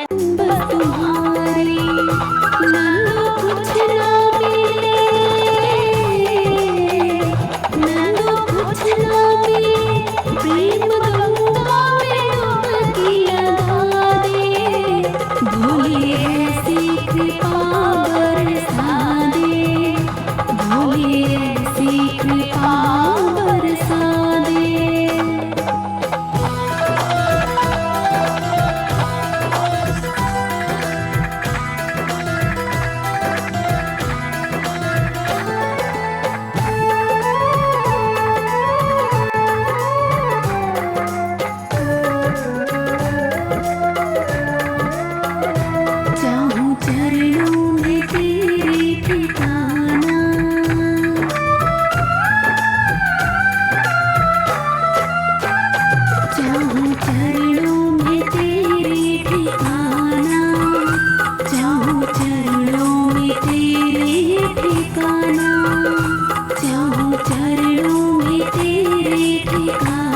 बस तुम्हारी नन्नू कुछ ना मिले, नन्नू कुछ ना मिले, प्रेम गंगा में डुबकी लगा दे, भोले ऐसी कृपा बरसा दे, भोले ऐसी कृपा बरसा दे। चाहूं चरणों में तेरे ठिकाना, चाहूं चरणों में तेरे ठिकाना, चाहूं चरणों में तेरे ठिकाना, चाहूं चरणों में तेरे ठिकाना।